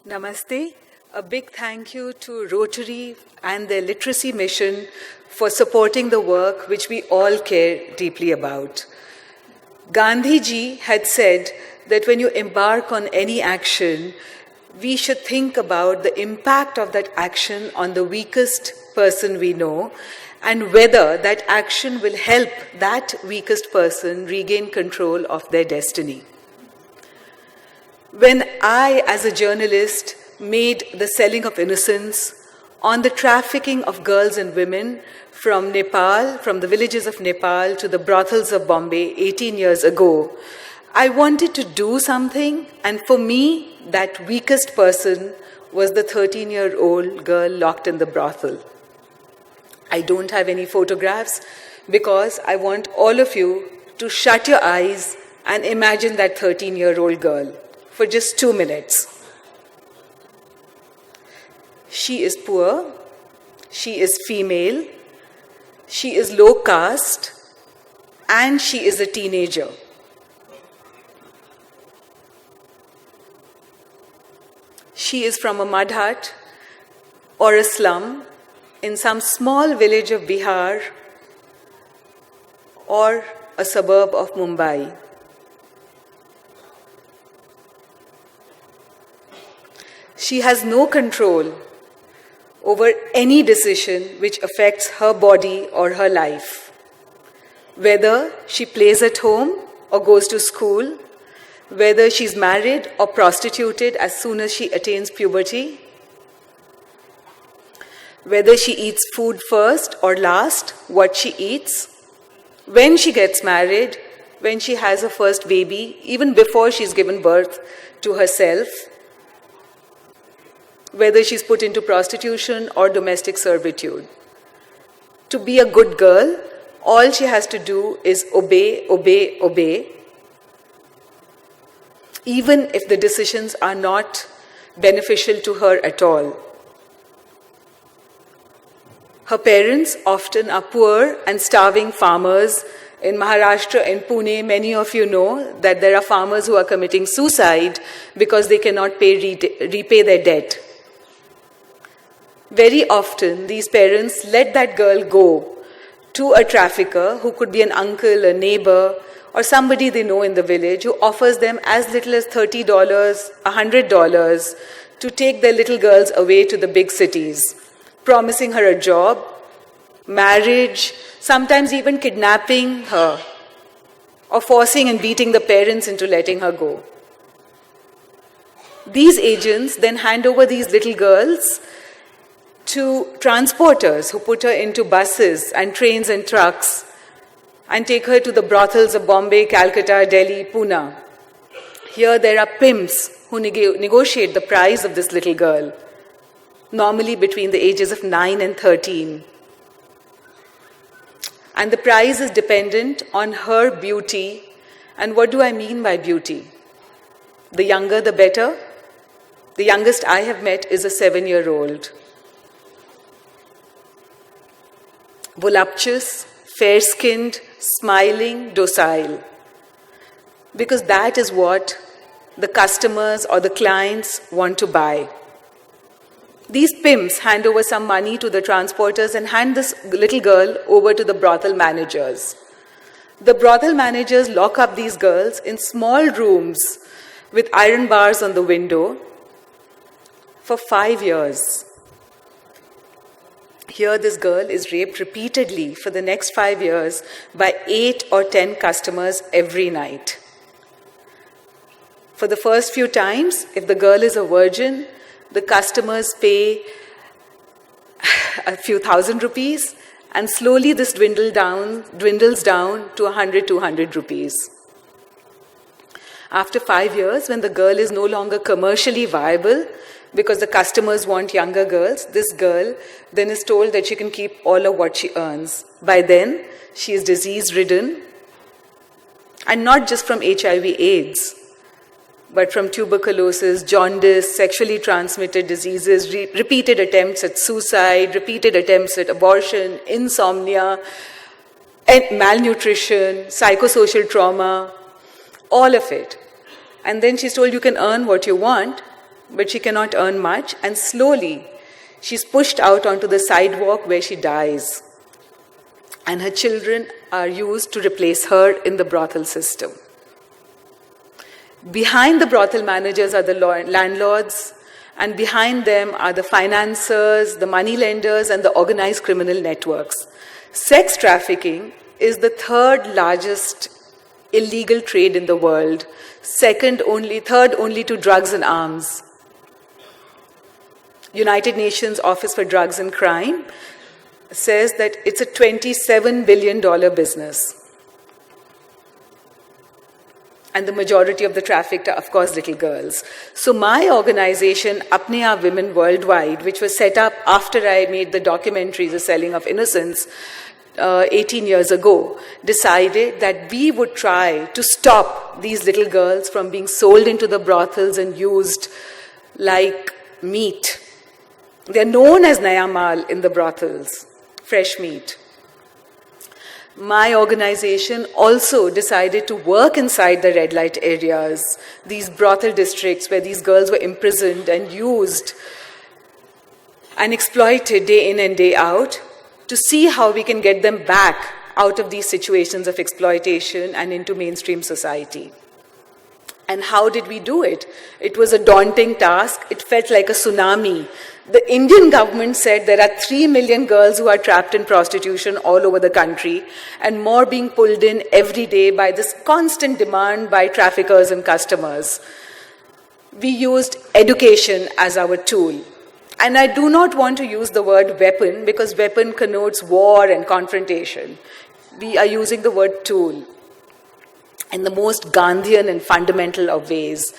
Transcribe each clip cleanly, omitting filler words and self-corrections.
Namaste. A big thank you to Rotary and their literacy mission for supporting the work which we all care deeply about. Gandhi ji had said that when you embark on any action, we should think about the impact of that action on the weakest person we know and whether that action will help that weakest person regain control of their destiny. When I, as a journalist, made The Selling of Innocence on the trafficking of girls and women from Nepal, from the villages of Nepal to the brothels of Bombay 18 years ago, I wanted to do something, and for me, that weakest person was the 13-year-old girl locked in the brothel. I don't have any photographs because I want all of you to shut your eyes and imagine that 13-year-old girl for just 2 minutes. She is poor, she is female, she is low caste, and she is a teenager. She is from a mud hut or a slum in some small village of Bihar or a suburb of Mumbai. She has no control over any decision which affects her body or her life. Whether she plays at home or goes to school, whether she's married or prostituted as soon as she attains puberty, whether she eats food first or last, what she eats, when she gets married, when she has her first baby, even before she's given birth to herself, whether she's put into prostitution or domestic servitude. To be a good girl, all she has to do is obey, obey, obey, even if the decisions are not beneficial to her at all. Her parents often are poor and starving farmers. In Maharashtra, in Pune, many of you know that there are farmers who are committing suicide because they cannot repay their debt. Very often, these parents let that girl go to a trafficker who could be an uncle, a neighbor, or somebody they know in the village who offers them as little as $30, $100 to take their little girls away to the big cities, promising her a job, marriage, sometimes even kidnapping her, or forcing and beating the parents into letting her go. These agents then hand over these little girls to transporters who put her into buses and trains and trucks and take her to the brothels of Bombay, Calcutta, Delhi, Pune. Here there are pimps who negotiate the price of this little girl, normally between the ages of 9 and 13. And the price is dependent on her beauty. And what do I mean by beauty? The younger, the better. The youngest I have met is a 7-year-old. Voluptuous, fair-skinned, smiling, docile. Because that is what the customers or the clients want to buy. These pimps hand over some money to the transporters and hand this little girl over to the brothel managers. The brothel managers lock up these girls in small rooms with iron bars on the window for 5 years. Here this girl is raped repeatedly for the next 5 years by 8 or 10 customers every night. For the first few times, if the girl is a virgin, the customers pay a few thousand rupees, and slowly this dwindles down to 100, 200 rupees. After 5 years, when the girl is no longer commercially viable, because the customers want younger girls, this girl then is told that she can keep all of what she earns. By then, she is disease-ridden, and not just from HIV/AIDS, but from tuberculosis, jaundice, sexually transmitted diseases, repeated attempts at suicide, repeated attempts at abortion, insomnia, and malnutrition, psychosocial trauma, all of it. And then she's told you can earn what you want, but she cannot earn much, and slowly she's pushed out onto the sidewalk where she dies. And her children are used to replace her in the brothel system. Behind the brothel managers are the landlords, and behind them are the financiers, the money lenders, and the organized criminal networks. Sex trafficking is the third largest illegal trade in the world, third only to drugs and arms. United Nations Office for Drugs and Crime says that it's a $27 billion business. And the majority of the trafficked are, of course, little girls. So my organization, Apne Aap Women Worldwide, which was set up after I made the documentary, The Selling of Innocence, 18 years ago, decided that we would try to stop these little girls from being sold into the brothels and used like meat. They're known as Naya Mal in the brothels, fresh meat. My organization also decided to work inside the red light areas, these brothel districts where these girls were imprisoned and used and exploited day in and day out, to see how we can get them back out of these situations of exploitation and into mainstream society. And how did we do it? It was a daunting task. It felt like a tsunami. The Indian government said there are 3 million girls who are trapped in prostitution all over the country, and more being pulled in every day by this constant demand by traffickers and customers. We used education as our tool. And I do not want to use the word weapon, because weapon connotes war and confrontation. We are using the word tool in the most Gandhian and fundamental of ways.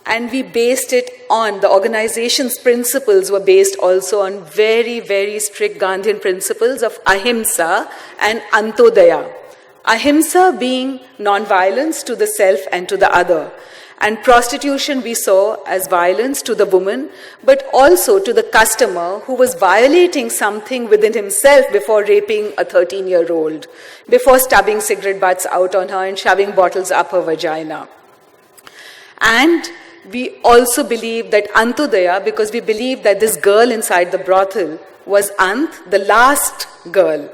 And we based it on, the organization's principles were based also on very, very strict Gandhian principles of ahimsa and antodaya. Ahimsa being non-violence to the self and to the other. And prostitution we saw as violence to the woman, but also to the customer who was violating something within himself before raping a 13-year-old, before stubbing cigarette butts out on her and shoving bottles up her vagina. And we also believe that Antodaya, because we believe that this girl inside the brothel was Ant, the last girl.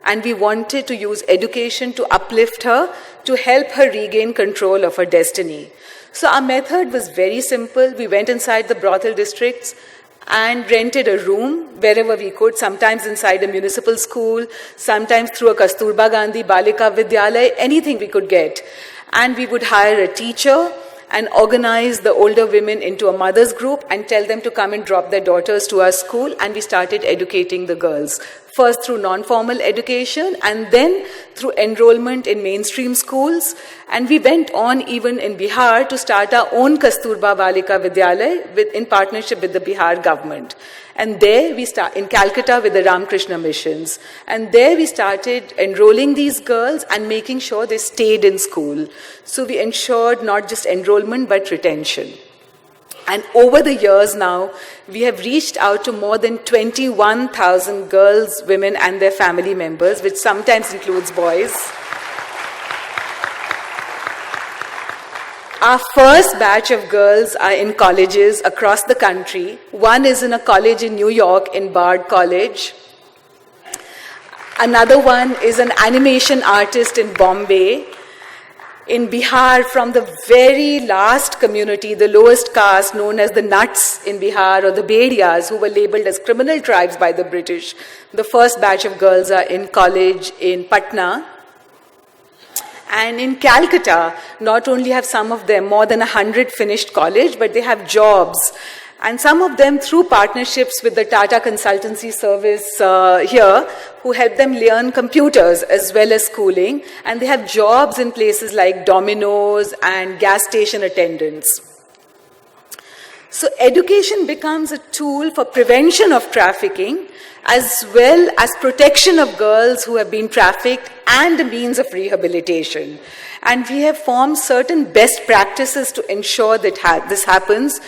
And we wanted to use education to uplift her, to help her regain control of her destiny. So our method was very simple. We went inside the brothel districts and rented a room wherever we could, sometimes inside a municipal school, sometimes through a Kasturba Gandhi Balika Vidyalaya, anything we could get. And we would hire a teacher and organize the older women into a mother's group and tell them to come and drop their daughters to our school, and we started educating the girls. First through non-formal education and then through enrollment in mainstream schools. And we went on even in Bihar to start our own Kasturba Balika Vidyalaya in partnership with the Bihar government. And there we in Calcutta with the Ramakrishna missions. And there we started enrolling these girls and making sure they stayed in school. So we ensured not just enrollment but retention. And over the years now, we have reached out to more than 21,000 girls, women, and their family members, which sometimes includes boys. Our first batch of girls are in colleges across the country. One is in a college in New York, in Bard College. Another one is an animation artist in Bombay. In Bihar, from the very last community, the lowest caste known as the Nuts in Bihar, or the Bediyas, who were labeled as criminal tribes by the British. The first batch of girls are in college in Patna. And in Calcutta, not only have some of them more than 100 finished college, but they have jobs. And some of them through partnerships with the Tata Consultancy Service here, who help them learn computers as well as schooling. And they have jobs in places like Domino's and gas station attendants. So education becomes a tool for prevention of trafficking, as well as protection of girls who have been trafficked and a means of rehabilitation. And we have formed certain best practices to ensure that this happens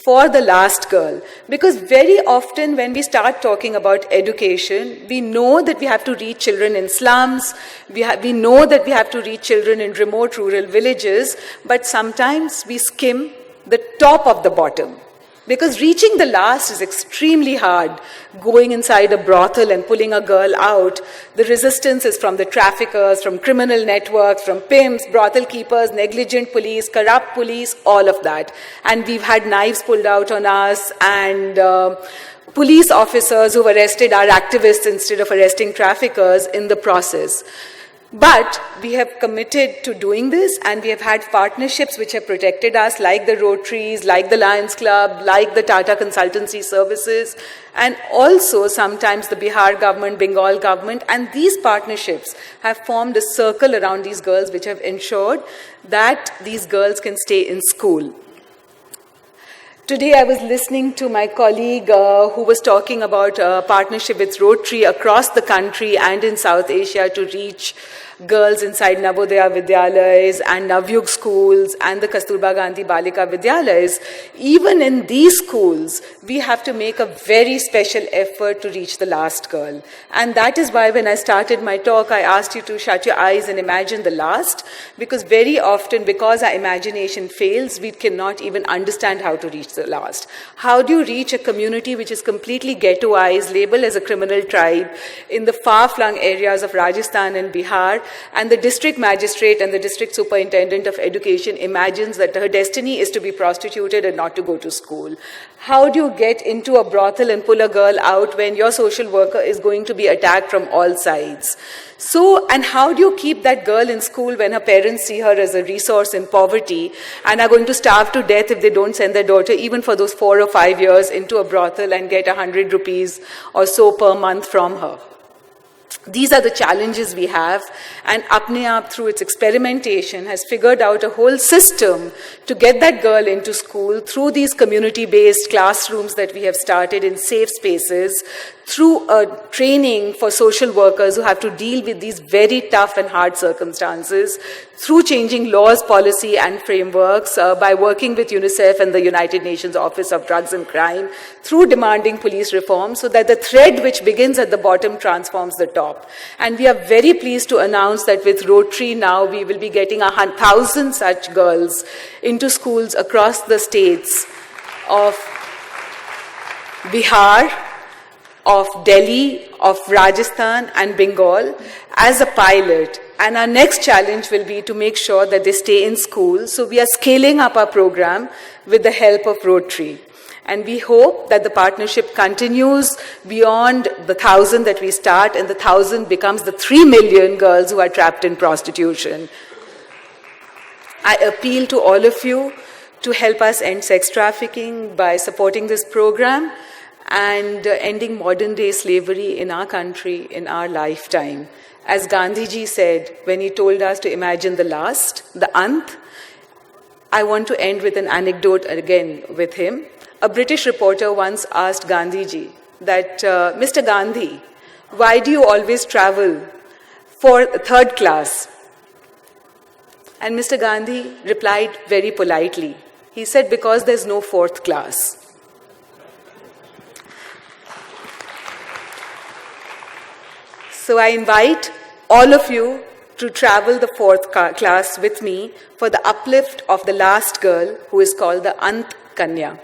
for the last girl. Because very often when we start talking about education, we know that we have to reach children in slums, we know that we have to reach children in remote rural villages, but sometimes we skim the top of the bottom. Because reaching the last is extremely hard. Going inside a brothel and pulling a girl out, the resistance is from the traffickers, from criminal networks, from pimps, brothel keepers, negligent police, corrupt police, all of that. And we've had knives pulled out on us, and police officers who've arrested our activists instead of arresting traffickers in the process. But we have committed to doing this, and we have had partnerships which have protected us, like the Rotaries, like the Lions Club, like the Tata Consultancy Services, and also sometimes the Bihar government, Bengal government. And these partnerships have formed a circle around these girls which have ensured that these girls can stay in school. Today I was listening to my colleague who was talking about a partnership with Rotary across the country and in South Asia to reach girls inside Navodaya Vidyalayas and Navyug schools and the Kasturba Gandhi Balika Vidyalayas. Even in these schools, we have to make a very special effort to reach the last girl. And that is why when I started my talk, I asked you to shut your eyes and imagine the last, because very often, because our imagination fails, we cannot even understand how to reach the last. How do you reach a community which is completely ghettoized, labeled as a criminal tribe, in the far-flung areas of Rajasthan and Bihar, and the district magistrate and the district superintendent of education imagines that her destiny is to be prostituted and not to go to school? How do you get into a brothel and pull a girl out when your social worker is going to be attacked from all sides? So, and how do you keep that girl in school when her parents see her as a resource in poverty and are going to starve to death if they don't send their daughter, even for those 4 or 5 years, into a brothel and get 100 rupees or so per month from her? These are the challenges we have, and Apne Aap, through its experimentation, has figured out a whole system to get that girl into school through these community-based classrooms that we have started in safe spaces, through a training for social workers who have to deal with these very tough and hard circumstances, through changing laws, policy, and frameworks, by working with UNICEF and the United Nations Office of Drugs and Crime, through demanding police reform, so that the thread which begins at the bottom transforms the top. And we are very pleased to announce that with Rotary now, we will be getting 1,000 such girls into schools across the states of Bihar, of Delhi, of Rajasthan and Bengal as a pilot. And our next challenge will be to make sure that they stay in school. So we are scaling up our program with the help of Rotary. And we hope that the partnership continues beyond the 1,000 that we start, and the 1,000 becomes the 3 million girls who are trapped in prostitution. I appeal to all of you to help us end sex trafficking by supporting this program and ending modern-day slavery in our country in our lifetime. As Gandhiji said when he told us to imagine the last, the Ant, I want to end with an anecdote again with him. A British reporter once asked Gandhiji that, Mr. Gandhi, why do you always travel for third class? And Mr. Gandhi replied very politely. He said, because there's no fourth class. So I invite all of you to travel the fourth class with me for the uplift of the last girl, who is called the Ant Kanya.